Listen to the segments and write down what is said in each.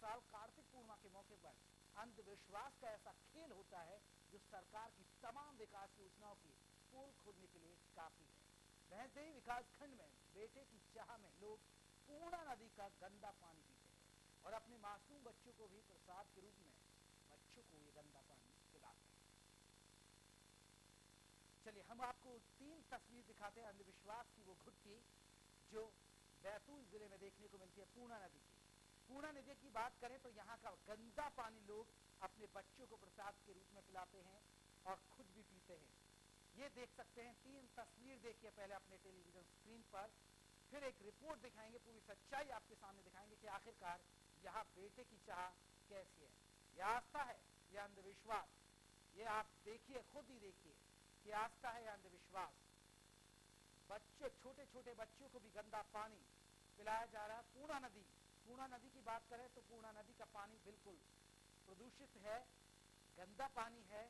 साल कार्तिक पूर्णिमा के मौके पर अंधविश्वास का ऐसा खेल होता है जो सरकार की तमाम विकास योजनाओं की पोल खोलने के लिए काफी है। भैंसदेही विकास खंड में बेटे की चाह में लोग पूर्णा नदी का गंदा पानी पीते हैं और अपने मासूम बच्चों को भी प्रसाद के रूप में बच्चों को ये गंदा पानी पिलाते हैं। चलिए हम आपको 3 तस्वीर दिखाते हैं अंधविश्वास की, वो घुट्टी जो बैतूल जिले में देखने को मिलती है पूर्णा नदी की। पूर्णा नदी की बात करें तो यहाँ का गंदा पानी लोग अपने बच्चों को प्रसाद के रूप में पिलाते हैं और खुद भी पीते हैं। ये देख सकते हैं, 3 तस्वीर देखिए पहले अपने टेलीविजन स्क्रीन पर, फिर एक रिपोर्ट दिखाएंगे, पूरी सच्चाई आपके सामने दिखाएंगे कि आखिरकार यहाँ बेटे की चाह कैसी है। यह आस्था है या अंधविश्वास, ये आप देखिए, खुद ही देखिए कि आस्था है या अंधविश्वास। बच्चे, छोटे छोटे बच्चों को भी गंदा पानी पिलाया जा रहा है। पूर्णा नदी की बात करें तो पूर्णा नदी का पानी बिल्कुल प्रदूषित है, गंदा पानी है,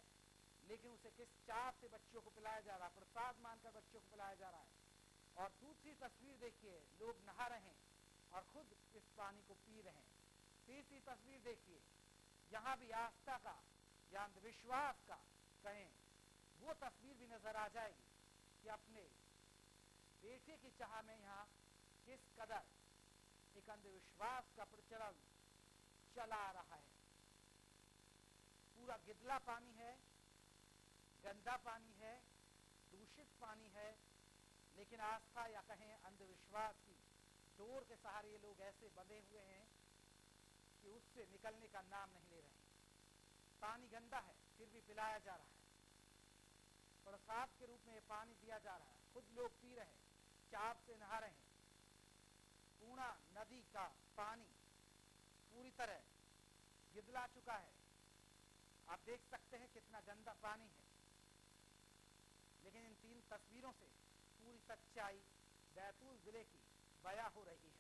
लेकिन उसे किस चाह से बच्चों को पिलाया जा रहा है, प्रसाद मानकर बच्चों को पिलाया जा रहा है। और दूसरी तस्वीर देखिए, लोग नहा रहे हैं और खुद इस पानी को पी रहे हैं। तीसरी तस्वीर देखिए, यहाँ भी आस्था का या अंधविश्वास का कहें वो तस्वीर भी नजर आ जाएगी कि अपने बेटे की चाह में यहाँ किस कदर एक अंधविश्वास का प्रचलन चला आ रहा है। पूरा गिदला पानी है, गंदा पानी है, दूषित पानी है, लेकिन आस्था या कहें अंधविश्वास की डोर के सहारे ये लोग ऐसे बंधे हुए हैं कि उससे निकलने का नाम नहीं ले रहे। पानी गंदा है फिर भी पिलाया जा रहा है, प्रसाद के रूप में ये पानी दिया जा रहा है, खुद लोग पी रहे हैं, चाव से नहा रहे हैं। पूर्णा नदी का पानी पूरी तरह गिदला चुका है, आप देख सकते हैं कितना गंदा पानी है। लेकिन इन 3 तस्वीरों से पूरी सच्चाई बैतूल जिले की बयां हो रही है।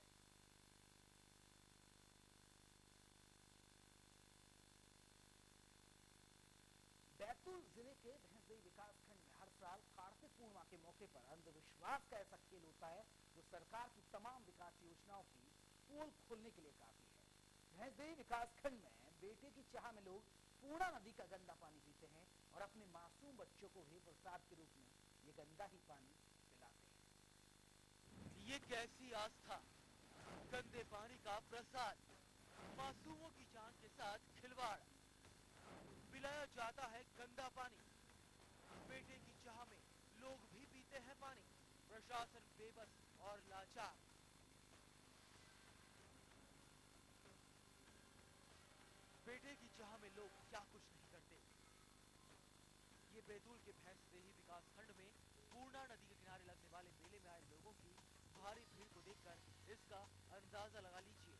बैतूल जिले के भैंसदेही विकास खंड में हर साल कार्तिक पूर्णिमा के मौके पर अंधविश्वास का ऐसा खेल होता है जो सरकार की तमाम विकास योजनाओं की पोल खोलने के लिए काफी है। भैंसदेही विकास खंड में बेटे की चाह में लोग पूर्णा नदी का गंदा पानी पीते हैं और अपने मासूम बच्चों को भी प्रसाद के रूप में ये गंदा ही पानी पिलाते हैं। ये कैसी आस्था, गंदे पानी का प्रसाद, मासूमों की जान के साथ खिलवाड़, पिलाया जाता है गंदा पानी। बेटे की चाह में लोग भी पीते हैं पानी, प्रशासन बेबस और लाचार। बेटे की चाह में लोग क्या कुछ नहीं करते। ये बैतूल के भैंसदेही विकास खंड में पूर्णा नदी के किनारे लगने वाले मेले में आए लोगों की भारी भीड़ को देखकर इसका अंदाजा लगा लीजिए।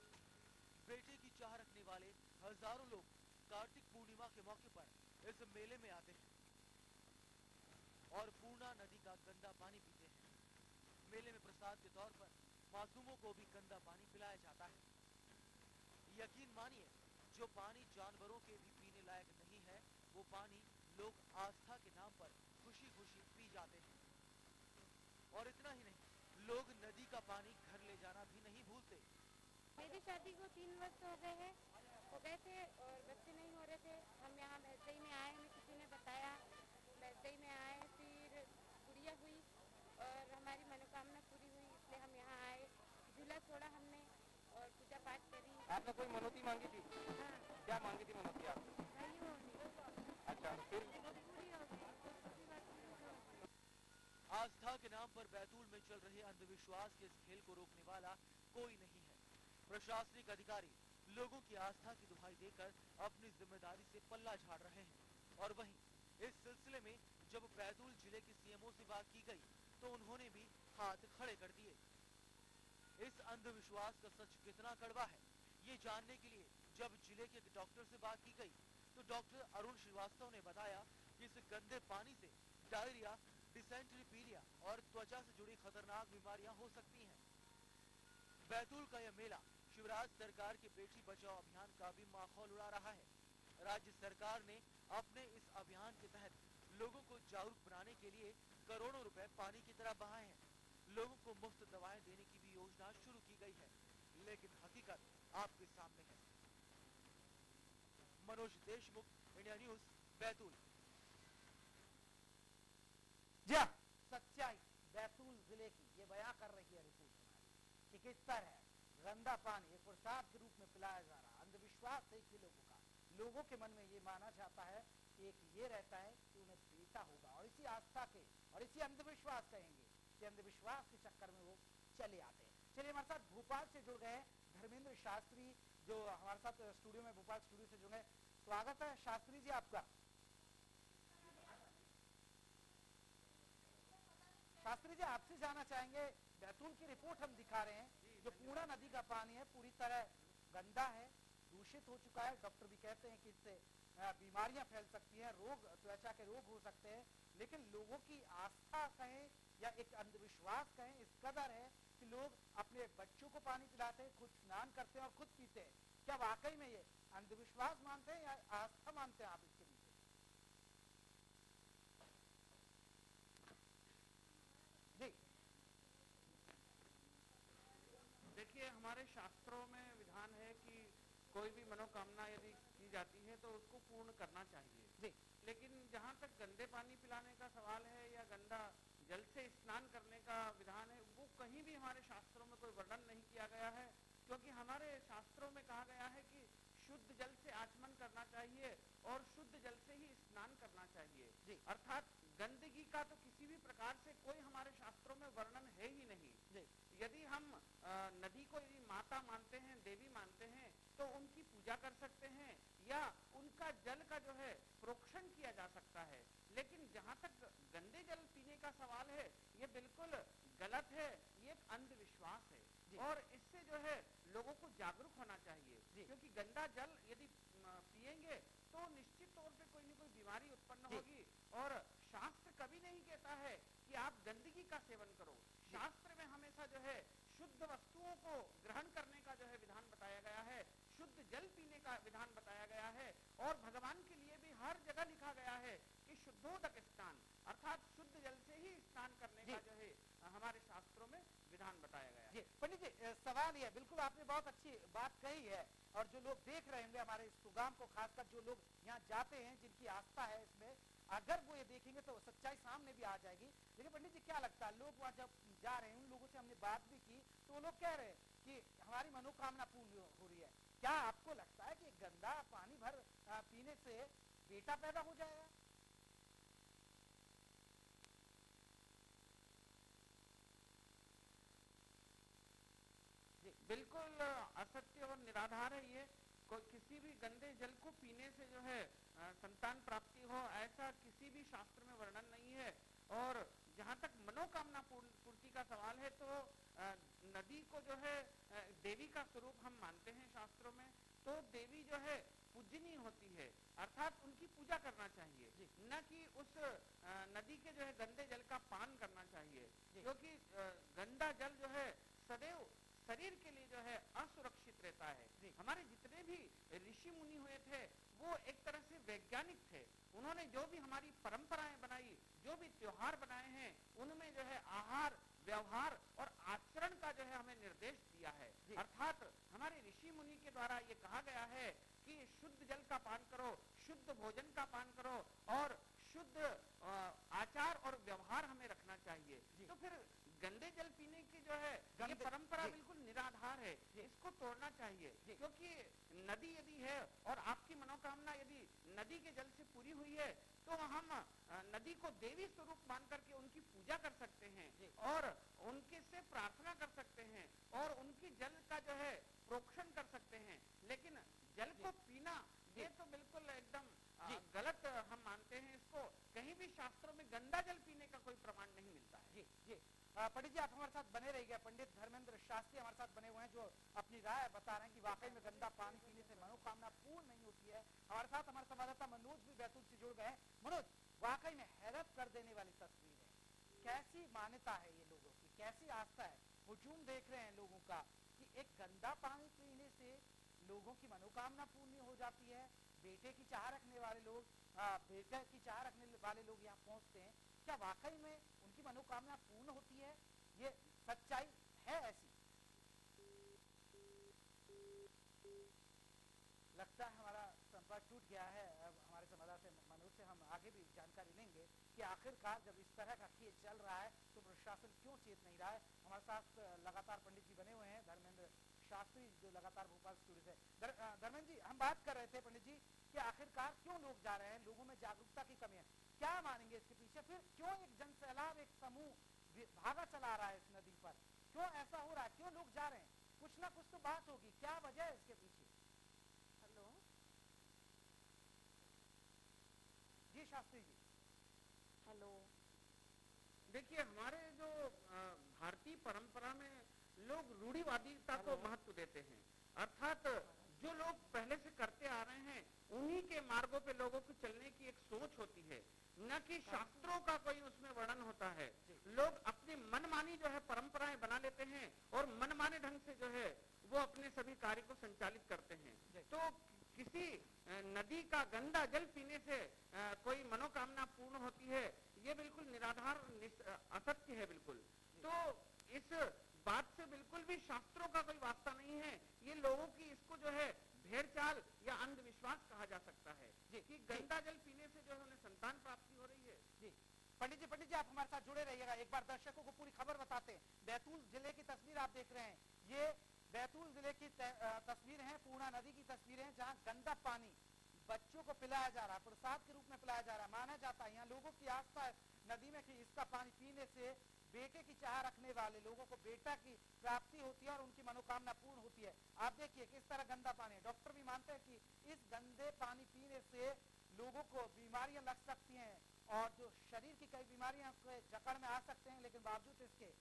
बेटे की चाह रखने वाले हजारों लोग कार्तिक पूर्णिमा के मौके पर इस मेले में आते हैं और पूर्णा नदी का गंदा पानी पीते हैं। मेले में प्रसाद के तौर पर मासूमों को भी गंदा पानी पिलाया जाता है। यकीन मानिए, जो पानी जानवरों के भी पीने लायक नहीं है, वो पानी लोग आस्था के नाम पर खुशी खुशी पी जाते हैं। और इतना ही नहीं, लोग नदी का पानी घर ले जाना भी नहीं भूलते। मेरी शादी को 3 वर्ष हो गए थे और बच्चे नहीं हो रहे थे। हम यहाँ भैंसदेही में आए, हमें किसी ने बताया, भैंसदेही में आए, फिर गुड़िया हुई और हमारी मनोकामना पूरी हुई, इसलिए हम यहाँ आए। झूला छोड़ा हमने और पूजा पाठ करी। आपने कोई मनौती मांगी थी? हाँ। क्या मांगी थी मनौती आपने? नहीं होनी। अच्छा, फिर पूरी हो गई, दूसरी बात पूरी हो गई। आस्था के नाम पर बैतूल में चल रहे अंधविश्वास के इस खेल को रोकने वाला कोई नहीं है। प्रशासनिक अधिकारी लोगों की आस्था की दुहाई देकर अपनी जिम्मेदारी से पल्ला झाड़ रहे हैं। और वहीं इस सिलसिले में जब बैतूल जिले के सीएमओ से बात की गई तो उन्होंने भी हाथ खड़े कर दिए। इस अंधविश्वास का सच कितना कड़वा है, ये जानने के लिए जब जिले के डॉक्टर से बात की गई तो डॉक्टर अरुण श्रीवास्तव ने बताया कि इस गंदे पानी से डायरिया, डिसेंट्री, पीलिया और त्वचा से जुड़ी खतरनाक बीमारियां हो सकती हैं। बैतूल का यह मेला शिवराज सरकार के बेटी बचाओ अभियान का भी माहौल उड़ा रहा है। राज्य सरकार ने अपने इस अभियान के तहत लोगों को जागरूक बनाने के लिए करोड़ों रुपए पानी की तरह बहाए हैं। लोगों को मुफ्त दवाएं देने की भी योजना शुरू की गई है, लेकिन हकीकत आपके सामने है। Manoj Deshmukh, India News, Betul. जी हाँ, सच्चाई बैतूल जिले की ये बयां कर रही है रिपोर्ट हमारी कि किस तरह गंदा पानी एक प्रसाद के रूप में पिलाया जा रहा। अंधविश्वास है कि लोगों के मन में ये माना जाता है कि एक ये रहता है कि उन्हें बेटा होगा, और इसी आस्था के और इसी अंधविश्वास कहेंगे कि अंधविश्वास के चक्कर में वो चले आते हैं। चलिए हमारे साथ भोपाल से जुड़ गए धर्मेंद्र शास्त्री, जो हमारे साथ स्टूडियो में भोपाल स्टूडियो से जुड़ गए। स्वागत है शास्त्री जी आपका। शास्त्री जी, आपसे जानना चाहेंगे, बैतूल की रिपोर्ट हम दिखा रहे हैं, जो पूर्णा नदी का पानी है पूरी तरह गंदा है, दूषित हो चुका है। डॉक्टर भी कहते हैं कि इससे बीमारियां फैल सकती हैं, रोग, त्वचा के रोग हो सकते हैं, लेकिन लोगों की आस्था कहें या एक अंधविश्वास कहें, इस कदर है कि लोग अपने बच्चों को पानी पिलाते हैं, खुद स्नान करते हैं और खुद पीते हैं। क्या वाकई में ये अंधविश्वास मानते हैं या आस्था मानते हैं आप इसके पीछे? जी देखिए, हमारे शास्त्रों में विधान है कि कोई भी मनोकामना यदि की जाती है तो उसको पूर्ण करना चाहिए जी। लेकिन जहाँ तक गंदे पानी पिलाने का सवाल है या गंदा जल से स्नान करने का विधान है, वो कहीं भी हमारे शास्त्रों में कोई वर्णन नहीं किया गया है, क्योंकि हमारे शास्त्रों में कहा गया है कि शुद्ध जल से आचमन करना चाहिए और शुद्ध जल से ही स्नान करना चाहिए। जी। अर्थात गंदगी का तो किसी भी प्रकार से कोई हमारे शास्त्रों में वर्णन है ही नहीं। जी। यदि हम नदी को यदि माता मानते हैं, देवी मानते हैं, तो उनकी पूजा कर सकते हैं या उनका जल का जो है प्रोक्षण किया जा सकता है, लेकिन जहाँ तक गंदे जल पीने का सवाल है, ये बिल्कुल गलत है, ये एक अंधविश्वास है और इससे जो है लोगों को जागरूक होना चाहिए, क्योंकि गंदा जल यदि पिएंगे तो निश्चित तौर पे कोई न कोई बीमारी उत्पन्न होगी। और शास्त्र कभी नहीं कहता है कि आप गंदगी का सेवन करो। शास्त्र में हमेशा जो है शुद्ध वस्तुओं को ग्रहण करने का जो है विधान बताया गया है, शुद्ध जल पीने का विधान बताया गया है और भगवान के लिए भी हर जगह लिखा गया है कि शुद्धोदक स्नान, अर्थात शुद्ध जल से ही स्नान करने का जो है हमारे शास्त्रों में विधान बताया गया है। पंडित जी, सवाल यह, बिल्कुल आपने बहुत अच्छी बात कही है, और जो लोग देख रहे होंगे हमारे इस प्रोग्राम को, खासकर जो लोग यहाँ जाते हैं, जिनकी आस्था है इसमें, अगर वो ये देखेंगे तो सच्चाई सामने भी आ जाएगी। लेकिन पंडित जी, क्या लगता है, लोग वहाँ जब जा रहे हैं, उन लोगों से हमने बात भी की, तो वो लोग कह रहे हैं कि हमारी मनोकामना पूर्ण हो रही है। क्या आपको लगता है कि गंदा पानी भर पीने से बेटा पैदा हो जाएगा? बिल्कुल असत्य और निराधार है ये। कोई किसी भी गंदे जल को पीने से जो है संतान प्राप्ति हो, ऐसा किसी भी शास्त्र में वर्णन नहीं है। और जहाँ तक मनोकामना पूर्ति का सवाल है, तो नदी को जो है देवी का स्वरूप हम मानते हैं शास्त्रों में, तो देवी जो है पूजनीय होती है, अर्थात उनकी पूजा करना चाहिए, न कि उस नदी के जो है गंदे जल का पान करना चाहिए, क्योंकि गंदा जल जो है सदैव शरीर के लिए जो है असुरक्षित रहता है। हमारे जितने भी ऋषि मुनि हुए थे, वो एक तरह से वैज्ञानिक थे। उन्होंने जो भी हमारी परंपराएं बनाई, जो भी त्योहार बनाए हैं, उनमें जो है आहार, व्यवहार और आचरण का जो है हमें निर्देश दिया है। अर्थात हमारे ऋषि मुनि के द्वारा ये कहा गया है कि शुद्ध जल का पान करो, शुद्ध भोजन का पान करो और शुद्ध आचार और व्यवहार हमें रखना चाहिए। तो फिर गंदे जल पीने की जो है ये परंपरा बिल्कुल निराधार है, इसको तोड़ना चाहिए। क्योंकि नदी यदि है और आपकी मनोकामना यदि नदी के जल से पूरी हुई है, तो हम नदी को देवी स्वरूप मान करके उनकी पूजा कर सकते हैं और उनके से प्रार्थना कर सकते हैं और उनकी जल का जो है प्रोक्षण कर सकते हैं। लेकिन जल को पीना ये तो बिल्कुल एकदम गलत हम मानते हैं इसको। कहीं भी शास्त्रों में गंदा जल पीने का कोई प्रमाण नहीं मिलता है। जी पंडित जी, आप हमारे साथ बने रहिएगा। पंडित धर्मेंद्र शास्त्री हमारे साथ बने हुए हैं, जो अपनी राय बता रहे हैं कि वाकई में गंदा पानी पीने से मनोकामना पूर्ण नहीं होती है। हमारे साथ हमारे संवाददाता मनोज भी बैतूल से जुड़ गए हैं। मनोज, वाकई में हैरत कर देने वाली तस्वीर है। कैसी मान्यता है ये लोगों की, कैसी आस्था है, हुजूम देख रहे हैं लोगों का कि एक गंदा पानी पीने से लोगों की मनोकामना पूर्ण हो जाती है। बेटे की चाह रखने वाले लोग, बेटे की चाह रखने वाले लोग यहाँ पहुंचते हैं। क्या वाकई में उनकी मनोकामना पूर्ण होती है? ये सच्चाई है ऐसी? लगता है हमारा संपर्क छूट गया है। अब हमारे संवाददाता मनोज से हम आगे भी जानकारी लेंगे कि आखिरकार जब इस तरह का खेल चल रहा है तो प्रशासन क्यों चेत नहीं रहा है। हमारे साथ लगातार पंडित जी बने हुए हैं, धर्मेंद्र शास्त्री, जो लगातार भोपाल स्टूडियो से। धर्मेंद्र जी, हम बात कर रहे थे पंडित जी कि आखिरकार क्यों लोग जा रहे हैं, लोगों में जागरूकता की कमी है, क्या मानेंगे इसके पीछे? फिर क्यों एक जन सैलाब, एक समूह भागा चला रहा है इस नदी पर, क्यों ऐसा हो रहा है, क्यों लोग जा रहे हैं? कुछ ना कुछ तो बात होगी, क्या वजह है इसके पीछे? हेलो जी शास्त्री जी। हेलो। देखिए, हमारे जो भारतीय परंपरा में लोग रूढ़िवादिता को महत्व देते हैं, अर्थात जो लोग पहले से करते आ रहे हैं उन्हीं के मार्गों पे लोगों को चलने की एक सोच होती है, न कि शास्त्रों का कोई उसमें वर्णन होता है। लोग अपनी मनमानी जो है परंपराएं बना लेते हैं और मनमाने ढंग से जो है वो अपने सभी कार्य को संचालित करते हैं। तो किसी नदी का गंदा जल पीने से कोई मनोकामना पूर्ण होती है, ये बिल्कुल निराधार असत्य है बिल्कुल। तो इस बात से बिल्कुल भी शास्त्रों का कोई वास्ता नहीं है। ये लोगों की इसको जो है भेड़ चाल या अंधविश्वास कहा जा सकता है कि गंदा जल पीने से जो है उन्हें संतान प्राप्ति हो रही है। जी पंडित जी आप हमारे साथ जुड़े रहिएगा। एक बार दर्शकों को पूरी खबर बताते हैं। बैतूल जिले की तस्वीर आप देख रहे हैं, ये बैतूल जिले की तस्वीर है, पूर्णा नदी की तस्वीर है, जहाँ गंदा पानी बच्चों को पिलाया जा रहा है, प्रसाद के रूप में पिलाया जा रहा है। माना जाता है यहाँ लोगों की आस्था है नदी में कि इसका पानी पीने से बेटे की चाह रखने वाले लोगों को बेटा की प्राप्ति होती है और उनकी मनोकामना पूर्ण होती है। आप देखिए किस तरह गंदा पानी है। डॉक्टर भी मानते हैं कि इस गंदे पानी पीने से लोगों को बीमारियां लग सकती हैं और जो शरीर की कई बीमारियां जकड़ में आ सकते हैं, लेकिन बावजूद इसके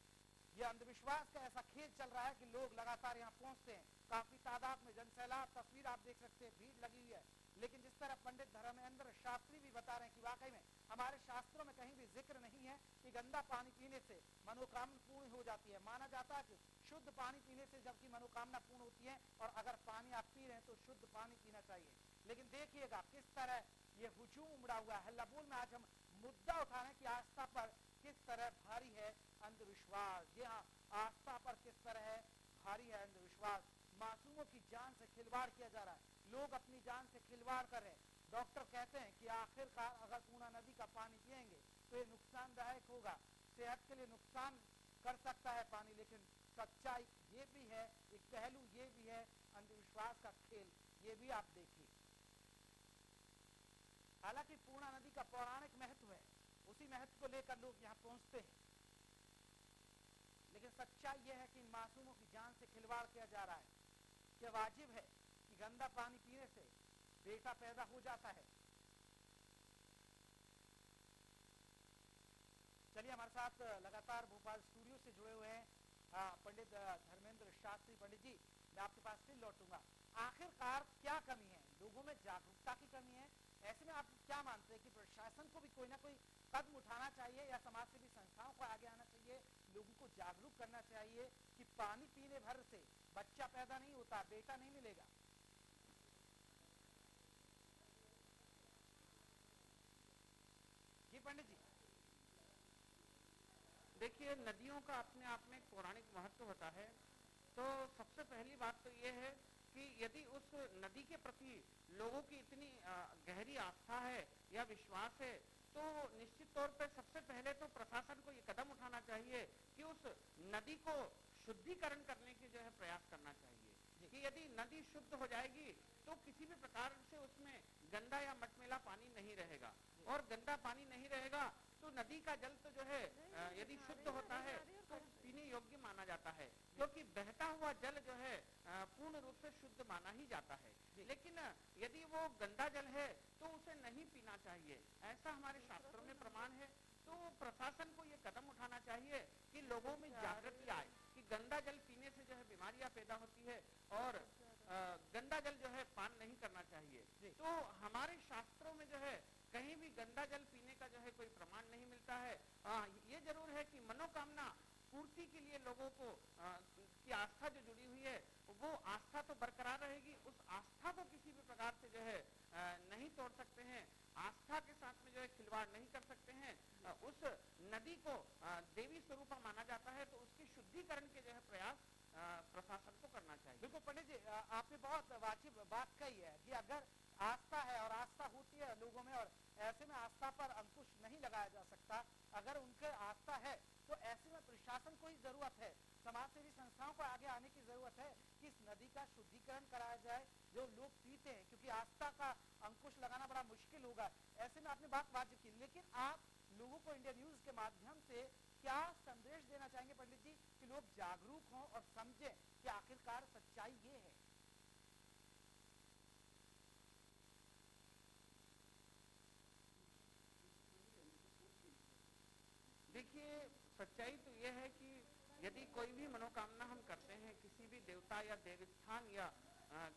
ये अंधविश्वास का ऐसा खेल चल रहा है कि लोग लगातार यहाँ पहुंचते हैं। काफी तादाद में जनसैलाब, तस्वीर आप देख सकते हैं, भीड़ लगी हुई है। लेकिन जिस तरह पंडित धर्मेंद्र शास्त्री भी बता रहे हैं कि वाकई में हमारे शास्त्रों में कहीं भी जिक्र नहीं है कि गंदा पानी पीने से मनोकामना पूर्ण हो जाती है। माना जाता है कि शुद्ध पानी पीने से जबकि मनोकामना पूर्ण होती है, और अगर पानी आप पी रहे हैं तो शुद्ध पानी पीना चाहिए। लेकिन देखिएगा किस तरह ये हुजूम उमड़ा हुआ है। हल्लाबोल में आज हम मुद्दा उठा रहे हैं कि आस्था पर किस तरह भारी है अंधविश्वास। जी हाँ, आस्था पर किस तरह है भारी है अंधविश्वास। मासूमों की जान से खिलवाड़ किया जा रहा है, लोग अपनी जान से खिलवाड़ कर रहे हैं। डॉक्टर कहते हैं कि आखिरकार अगर पूर्णा नदी का पानी पिएंगे तो ये नुकसानदायक होगा, सेहत के लिए नुकसान कर सकता है पानी। लेकिन सच्चाई ये भी है, एक पहलू ये भी है अंधविश्वास का खेल, ये भी आप देखिए। हालांकि पूर्णा नदी का पौराणिक महत्व है, उसी महत्व को लेकर लोग यहाँ पहुंचते हैं, लेकिन सच्चाई यह है कि इन मासूमों की जान से खिलवाड़ किया जा रहा है। क्या वाजिब है कि गंदा पानी पीने से बेटा पैदा हो जाता है? चलिए, हमारे साथ लगातार भोपाल स्टूडियो से जुड़े हुए हैं पंडित धर्मेंद्र शास्त्री। पंडित जी, मैं आपके पास फिर लौटूंगा। आखिरकार क्या कमी है? लोगों में जागरूकता की कमी है। ऐसे में आप क्या मानते हैं कि प्रशासन को भी कोई ना कोई कदम उठाना चाहिए या समाज सेवी संस्थाओं को आगे आना चाहिए, लोगों को जागरूक करना चाहिए कि पानी पीने भर से बच्चा पैदा नहीं होता, बेटा नहीं मिलेगा? जी पंडित जी। देखिए, नदियों का अपने आप में एक पौराणिक महत्व होता है। तो सबसे पहली बात तो ये है कि यदि उस नदी के प्रति लोगों की इतनी गहरी आस्था है या विश्वास है, तो निश्चित तौर पर सबसे पहले तो प्रशासन को ये कदम उठाना चाहिए कि उस नदी को शुद्धिकरण करने के जो है प्रयास करना चाहिए कि यदि नदी शुद्ध हो जाएगी तो किसी भी प्रकार से उसमें गंदा या मटमैला पानी नहीं रहेगा, और गंदा पानी नहीं रहेगा तो नदी का जल तो जो है यदि शुद्ध होता है तो पीने योग्य माना जाता है, क्योंकि बहता हुआ जल जो है पूर्ण रूप से शुद्ध माना ही जाता है। लेकिन यदि वो गंदा जल है तो उसे नहीं पीना चाहिए, ऐसा हमारे शास्त्रों में प्रमाण है। तो प्रशासन को ये कदम उठाना चाहिए कि लोगों में जागृति आए कि गंदा जल पीने से जो है बीमारियां पैदा होती है और गंदा जल जो है पान नहीं करना चाहिए। तो हमारे शास्त्रों में जो है कहीं भी गंदा जल पीने का जो है कोई प्रमाण नहीं मिलता है। ये जरूर है कि मनोकामना पूर्ति के लिए लोगों को की आस्था जो जुड़ी हुई है वो आस्था तो बरकरार रहेगी, उस आस्था को किसी भी प्रकार से जो है नहीं तोड़ सकते हैं, आस्था के साथ में जो है खिलवाड़ नहीं कर सकते हैं। उस नदी को देवी स्वरूपा माना जाता है, तो उसके शुद्धिकरण के जो है प्रयास प्रशासन को करना चाहिए। बिल्कुल पंडित जी, आपने बहुत वाजिब बात कही है कि अगर आस्था है और आस्था होती है लोगों में, और ऐसे में आस्था पर अंकुश नहीं लगाया जा सकता। अगर उनके आस्था है तो ऐसे में प्रशासन को ही जरूरत है, समाज सेवी संस्थाओं को आगे आने की जरूरत है कि इस नदी का शुद्धिकरण कराया जाए जो लोग पीते हैं, क्योंकि आस्था का अंकुश लगाना बड़ा मुश्किल होगा। ऐसे में आपने बात वाजिब की, लेकिन आप लोगों को इंडिया न्यूज के माध्यम से क्या संदेश देना चाहेंगे पंडित जी कि लोग जागरूक हों और समझें कि आखिरकार सच्चाई ये है? देखिए, सच्चाई तो यह है कि यदि कोई भी मनोकामना हम करते हैं किसी भी देवता या देवस्थान या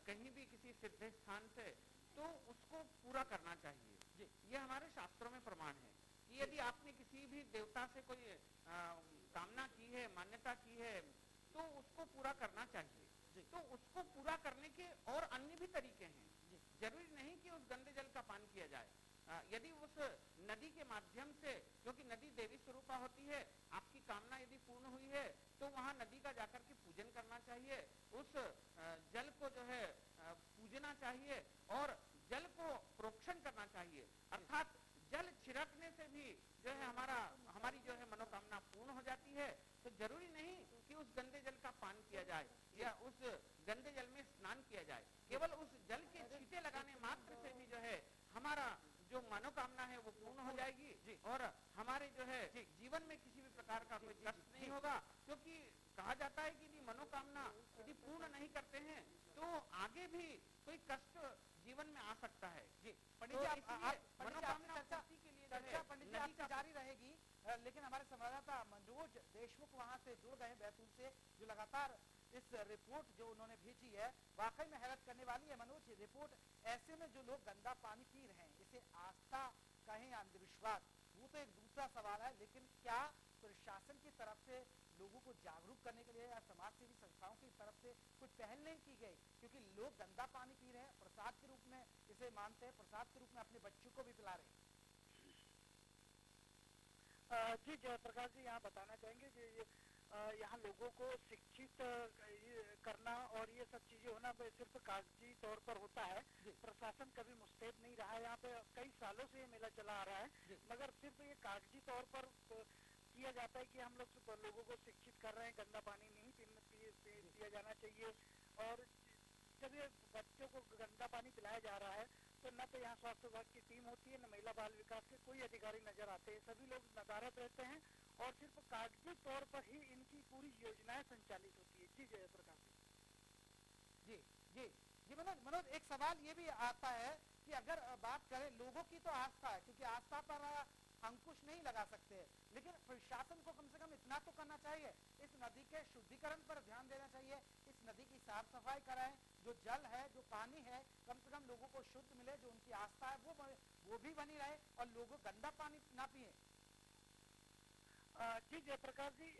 कहीं भी किसी सिद्ध स्थान से, तो उसको पूरा करना चाहिए। ये हमारे शास्त्रों में प्रमाण है कि यदि आपने किसी भी देवता से कोई कामना की है, मान्यता की है, तो उसको पूरा करना चाहिए। तो उसको पूरा करने के और अन्य भी तरीके हैं, जरूरी नहीं कि उस गंदे जल का पान किया जाए। यदि उस नदी के माध्यम से, क्योंकि नदी देवी स्वरूपा होती है, आपकी कामना यदि पूर्ण हुई है तो वहां नदी का जाकर के पूजन करना चाहिए, उस जल को जो है पूजना चाहिए और जल को प्रोक्षण करना चाहिए। अर्थात जल छिड़कने से भी जो है हमारी जो है मनोकामना पूर्ण हो जाती है। तो जरूरी नहीं कि उस गंदे जल का पान किया जाए या उस गंदे जल में स्नान किया जाए, केवल उस जल के छींटे लगाने मात्र से भी जो है हमारा जो मनोकामना है वो पूर्ण हो जाएगी और हमारे जो है जीवन में किसी भी प्रकार का कोई कष्ट नहीं होगा। क्योंकि कहा जाता है कि यदि मनोकामना यदि पूर्ण नहीं करते हैं तो आगे भी कोई कष्ट जीवन में आ सकता है। जी पंडित जी, मनोकामना पूर्ति के लिए चर्चा पंडित जी आपकी जारी रहेगी, लेकिन हमारे संवाददाता मनोज देशमुख वहां से जुड़ गए बैतूल से, जो लगातार इस रिपोर्ट जो उन्होंने भेजी है वाकई में हैरत करने वाली है। मनोज, रिपोर्ट ऐसे में जो लोग गंदा पानी पी रहे हैं, इसे आस्था कहें या अंधविश्वास, वो तो एक दूसरा सवाल है, लेकिन क्या प्रशासन की तरफ से लोगों को जागरूक करने के लिए या समाज सेवी संस्थाओं की तरफ से कुछ पहल नहीं की गई? क्योंकि लोग गंदा पानी पी रहे हैं, प्रसाद के रूप में इसे मानते हैं, प्रसाद के रूप में अपने बच्चों को भी पिला रहे हैं। जी जयप्रकाश जी, यहाँ बताना चाहेंगे कि यहाँ लोगों को शिक्षित करना और ये सब चीजें होना सिर्फ कागजी तौर पर होता है। प्रशासन कभी मुस्तैद नहीं रहा है। यहाँ पे कई सालों से ये मेला चला आ रहा है, मगर सिर्फ ये कागजी तौर पर किया जाता है कि हम लोग लोगों को शिक्षित कर रहे हैं, गंदा पानी नहीं पिया जाना चाहिए। और जब ये बच्चों को गंदा पानी पिलाया जा रहा है तो न तो यहाँ स्वास्थ्य विभाग की टीम होती है, न महिला बाल विकास के कोई अधिकारी नजर आते हैं। सभी लोग नदारद रहते हैं और सिर्फ कागजी तौर पर ही इनकी पूरी योजनाएं संचालित होती है। जी जयप्रकाश जी जी जी मनोज, एक सवाल ये भी आता है कि अगर बात करें, लोगों की तो आस्था है, क्योंकि आस्था पर अंकुश नहीं लगा सकते, लेकिन प्रशासन को कम से कम इतना तो करना चाहिए, इस नदी के शुद्धिकरण पर ध्यान देना चाहिए, इस नदी की साफ सफाई कराएं, जो जल है जो पानी है कम से कम लोगों को शुद्ध मिले, जो उनकी आस्था है वो भी बनी रहे और लोगों गंदा पानी ना पिए। जी जयप्रकाश जी,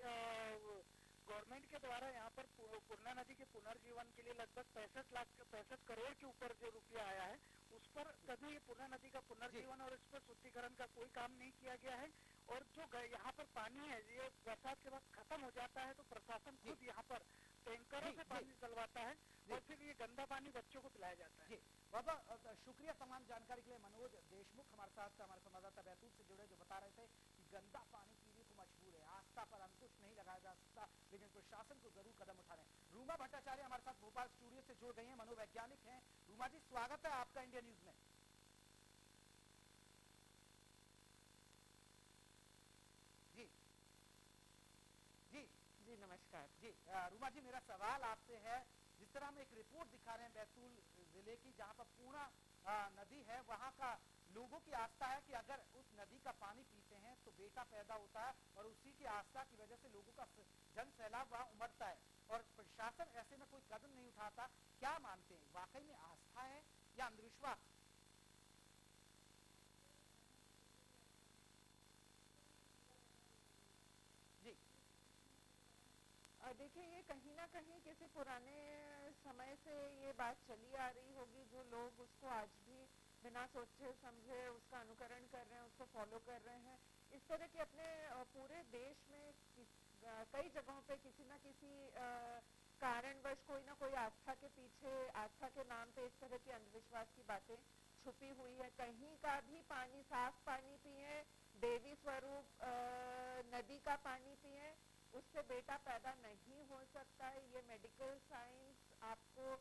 गवर्नमेंट के द्वारा यहाँ पर पूर्णा नदी के पुनर्जीवन के लिए लगभग 65 करोड़ के ऊपर जो रुपया आया है, उस पर कभी पूर्णा नदी का पुनर्जीवन और इस पर शुद्धिकरण का कोई काम नहीं किया गया है। और जो यहाँ पर पानी है ये बरसात के वक्त खत्म हो जाता है तो प्रशासन खुद यहाँ पर टैंकरों से पानी डलवाता है और फिर ये गंदा पानी बच्चों को पिलाया जाता है। बाबा शुक्रिया तमाम जानकारी के लिए। मनोज देशमुख हमारे साथ, हमारे संवाददाता बैतूल से जुड़े, जो बता रहे थे कि गंदा पानी पीने को मजबूर है, आस्था पर अंकुश नहीं लगाया जा सकता, लेकिन प्रशासन को जरूर कदम उठाने। रूमा भट्टाचार्य हमारे साथ भोपाल स्टूडियो से जुड़ गई है, मनोवैज्ञानिक हैं। रूमा जी, स्वागत है आपका इंडिया न्यूज में। जी जी जी नमस्कार। जी रूमा जी, मेरा सवाल आपसे है, जिस तरह हम एक रिपोर्ट दिखा रहे हैं बैतूल जिले की, जहां पर पूर्णा नदी है, वहां का लोगों की आस्था है कि अगर उस नदी का पानी पीते हैं तो बेटा पैदा होता है, और उसी की आस्था की वजह से लोगों का जन सैलाब वहां उमड़ता है और प्रशासन ऐसे में कोई कदम नहीं उठाता। क्या मानते हैं, वाकई में आस्था है या अंधविश्वास? देखिए, ये कहीं ना कहीं किसी पुराने समय से ये बात चली आ रही होगी, जो लोग उसको आज भी बिना सोचे समझे उसका अनुकरण कर रहे हैं, उसको फॉलो कर रहे हैं। इस तरह के अपने पूरे देश में कई जगहों पे किसी न किसी कारणवश कोई ना कोई आस्था के पीछे, आस्था के के नाम पे इस तरह की अंधविश्वास की बातें छुपी हुई है। कहीं का भी पानी, साफ पानी पिए, देवी स्वरूप नदी का पानी पिए, उससे बेटा पैदा नहीं हो सकता है। ये मेडिकल साइंस आपको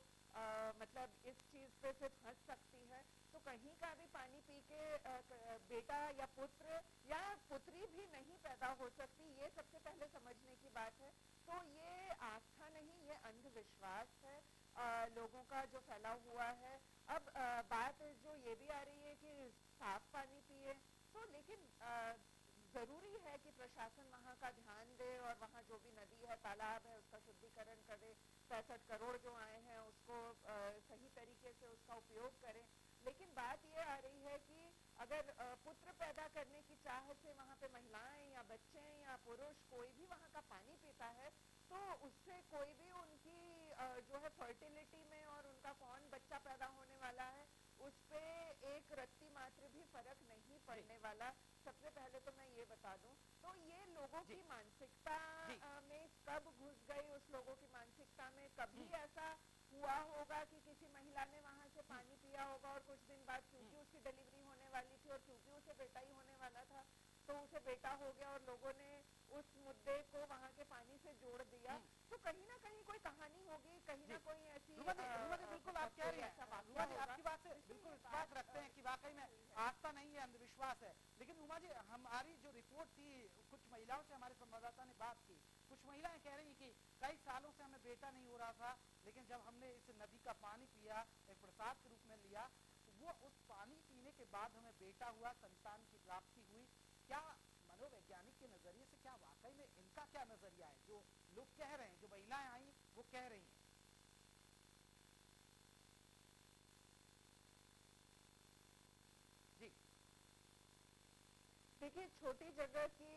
मतलब इस चीज पे सिर्फ हंस सकती है। तो कहीं का भी पानी पी के बेटा या पुत्र या पुत्री भी नहीं पैदा हो सकती, ये सबसे पहले समझने की बात है। तो ये आस्था नहीं, ये अंधविश्वास है लोगों का जो फैला हुआ है। अब बात जो ये भी आ रही है कि साफ पानी पिए, तो लेकिन जरूरी है कि प्रशासन वहाँ का ध्यान दे और वहाँ जो भी नदी है, तालाब है, उसका शुद्धिकरण करे। 65 करोड़ जो आए हैं उसको सही तरीके से उसका उपयोग करें। लेकिन बात ये आ रही है कि अगर पुत्र पैदा करने की चाह से वहाँ पे महिलाएं या बच्चे या पुरुष कोई भी वहाँ का पानी पीता है, तो उससे कोई भी उनकी जो है फर्टिलिटी में और उनका कौन बच्चा पैदा होने वाला है उस पे एक रत्ती मात्र भी फर्क नहीं पड़ने वाला। सबसे पहले तो मैं ये बता दूं, तो ये लोगों की मानसिकता में कब घुस गई, उस लोगों की मानसिकता में कभी ऐसा हुआ होगा कि किसी महिला ने वहां से पानी पिया होगा और कुछ दिन बाद क्योंकि उसकी डिलीवरी होने वाली थी और क्योंकि उसे बेटा ही होने वाला था तो उसे बेटा हो गया और लोगों ने उस मुद्दे को वहां के पानी से जोड़ दिया। तो कहीं ना कहीं कोई कहानी होगी, कहीं ना कोई ऐसी बिल्कुल आप कह रही हैं, आपकी बात से बिल्कुल इस बात रखते हैं कि वाकई में आस्था नहीं है, अंधविश्वास है। लेकिन उमा जी, हमारी जो रिपोर्ट थी, कुछ महिलाओं से हमारे संवाददाता ने बात की, कुछ महिलाएं कह रही कि कई सालों से हमें बेटा नहीं हो रहा था, लेकिन जब हमने इस नदी का पानी पिया, एक प्रसाद के रूप में लिया, वो उस पानी पीने के बाद हमें बेटा हुआ, संतान की प्राप्ति हुई। क्या मनोवैज्ञानिक के नजरिए से क्या वाकई में इनका क्या नजरिया है, जो लोग कह रहे हैं, जो महिलाएं आई वो कह रही हैं? जी देखिए, छोटी जगह की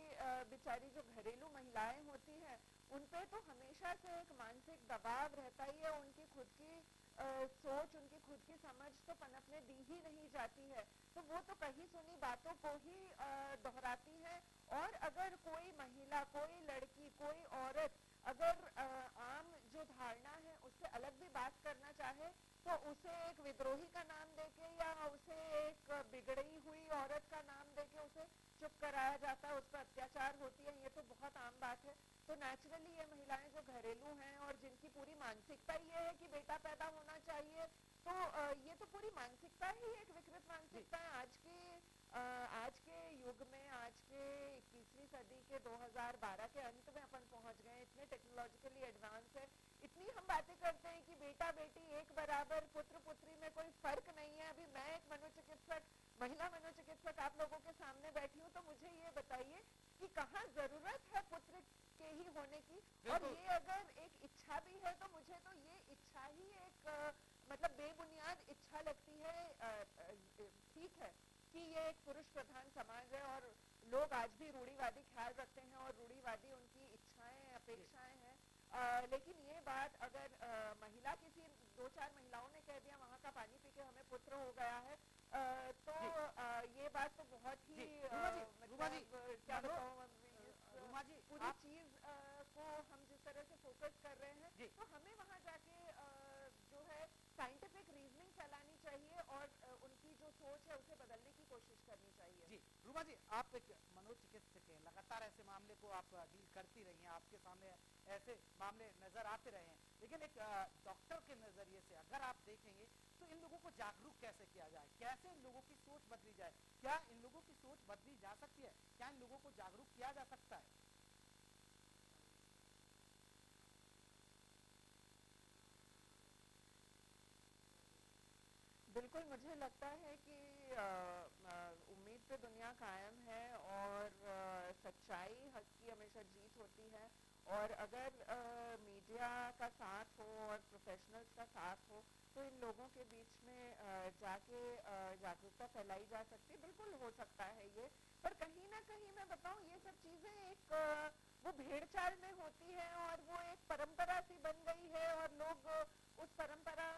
बेचारी जो घरेलू महिलाएं होती हैं उन पे तो हमेशा से एक मानसिक दबाव रहता ही है। उनकी खुद की सोच, उनकी खुद की समझ तो पनपने दी ही नहीं जाती है, तो वो तो कहीं सुनी बातों को ही दोहराती है। और अगर कोई महिला, कोई लड़की, कोई औरत अगर आम जो धारणा है उससे अलग भी बात करना चाहे तो उसे एक विद्रोही का नाम देके या उसे एक बिगड़ी हुई औरत का नाम देके उसे चुप कराया जाता है, उस पर अत्याचार होती है, ये तो बहुत आम बात है। तो नेचुरली ये महिलाएं जो घरेलू हैं और जिनकी पूरी मानसिकता ये है कि बेटा पैदा होना चाहिए, तो ये तो पूरी मानसिकता ही एक विकृत मानसिकता है। आज के युग में, आज के 21वीं सदी के 2012 के अंत में अपन पहुंच गए, इतने टेक्नोलॉजिकली एडवांस है, इतनी हम बातें करते हैं कि बेटा बेटी एक बराबर, पुत्र पुत्री में कोई फर्क नहीं है। अभी मैं एक मनोचिकित्सक, महिला मनोचिकित्सक आप लोगों के सामने बैठी हूँ, तो मुझे ये बताइए कि कहाँ जरूरत है पुत्र के ही होने की, और ये अगर एक इच्छा भी है तो मुझे तो ये इच्छा ही एक मतलब बेबुनियाद इच्छा लगती है। ठीक है कि ये एक पुरुष प्रधान समाज है और लोग आज भी रूढ़िवादी ख्याल रखते हैं और रूढ़िवादी उनकी इच्छाएं, अपेक्षाएं हैं, लेकिन ये बात अगर महिला, किसी 2-4 महिलाओं ने कह दिया वहाँ का पानी पी के हमें पुत्र हो गया है, तो ये बात तो बहुत ही क्या बताऊँ, पूरी चीज को हम जिस तरह से फोकस कर रहे हैं, तो हमें वहाँ जाके जो है साइंटिफिक रीजनिंग फैलानी चाहिए और उनकी जो सोच है उसे बदलने की कोशिश करनी चाहिए। जी रूमा जी, आप एक मनोचिकित्सक हैं, लगातार ऐसे मामले को आप डील करती रही हैं, आपके सामने ऐसे मामले नजर आते रहे हैं, लेकिन एक डॉक्टर के नजरिए से अगर आप देखेंगे तो इन लोगों को जागरूक कैसे किया जाए, कैसे इन लोगों की सोच बदली जाए, क्या इन लोगों की सोच बदली जा सकती है, क्या इन लोगों को जागरूक किया जा सकता है? बिल्कुल, मुझे लगता है कि उम्मीद पे दुनिया कायम है और सच्चाई, हक की हमेशा जीत होती है। और अगर मीडिया का साथ हो और प्रोफेशनल्स का साथ हो तो इन लोगों के बीच में जाके जागरूकता फैलाई जा सकती है। बिल्कुल हो सकता है ये, पर कहीं ना कहीं मैं बताऊं, ये सब चीज़ें एक वो भेड़ चाल में होती है और वो एक परंपरा सी बन गई है और लोग उस परंपरा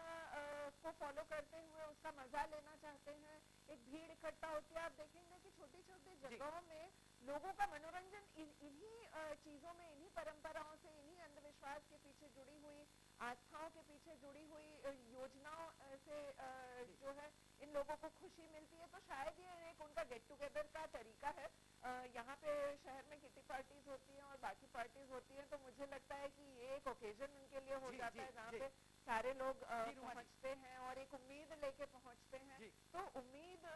को फॉलो करते हुए उसका मजा लेना चाहते हैं। एक भीड़ इकट्ठा होती है, आप देखेंगे कि छोटी छोटी जगहों में लोगों का मनोरंजन इन्हीं चीजों में, इन्हीं परंपराओं से, इन्हीं अंधविश्वास के पीछे जुड़ी हुई आस्थाओं के पीछे जुड़ी हुई योजनाओं से जो है इन लोगों को खुशी मिलती है, तो शायद ये एक उनका गेट टुगेदर का तरीका है। यहाँ पे शहर में किटी पार्टीज होती हैं और बाकी पार्टीज होती हैं, तो मुझे लगता है कि ये एक ओकेजन उनके लिए हो जाता है जहाँ पे सारे लोग पहुँचते हैं और एक उम्मीद लेके पहुँचते हैं। तो उम्मीद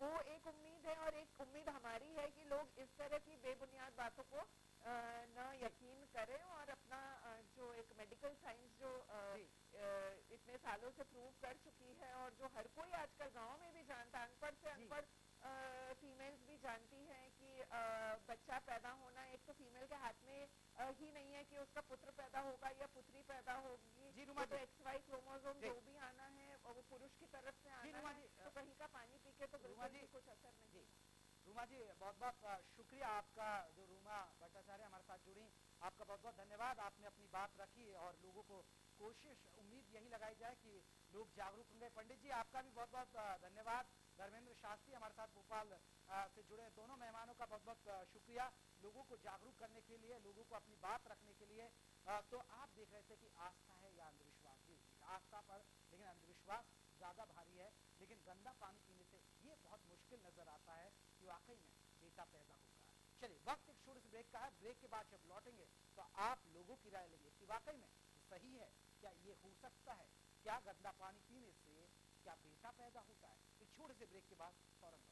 वो एक उम्मीद है, और एक उम्मीद हमारी है कि लोग इस तरह की बेबुनियाद बातों को न यकीन करें और अपना जो एक मेडिकल साइंस जो इतने सालों से प्रूव कर चुकी है और जो हर कोई आजकल गांव में भी जानता है, अनपढ़ से अनपढ़ फीमेल्स भी जानती हैं कि बच्चा पैदा होना एक तो फीमेल के हाथ में ही नहीं है कि उसका पुत्र पैदा होगा या पुत्री पैदा होगी, तो XY क्रोमोसोम जो भी आना है वो पुरुष की तरफ से आना है, तो कहीं का पानी पी के तो बिल्कुल भी कुछ असर नहीं। रूमा जी बहुत बहुत शुक्रिया आपका, जो रूमा भट्टाचार्य हमारे साथ जुड़ी, आपका बहुत बहुत धन्यवाद। आपने अपनी बात रखी और लोगों को कोशिश उम्मीद यही लगाई जाए कि लोग जागरूक होंगे। पंडित जी आपका भी बहुत बहुत धन्यवाद। धर्मेंद्र शास्त्री हमारे साथ भोपाल से जुड़े दोनों मेहमानों का बहुत बहुत शुक्रिया, लोगों को जागरूक करने के लिए, लोगों को अपनी बात रखने के लिए। तो आप देख रहे थे कि आस्था है या अंधविश्वास, आस्था पर लेकिन अंधविश्वास ज्यादा भारी है। लेकिन गंदा पानी पीने से ये बहुत मुश्किल नजर आता है कि वाकई में बेटा पैदा होगा। चलिए वक्त एक छोटे से ब्रेक का है, ब्रेक के बाद जब लौटेंगे तो आप लोगों की राय लेंगे कि वाकई में सही है, क्या ये हो सकता है, क्या गंदा पानी पीने से क्या बेटा पैदा होता है। एक छोटे से ब्रेक के बाद फौरन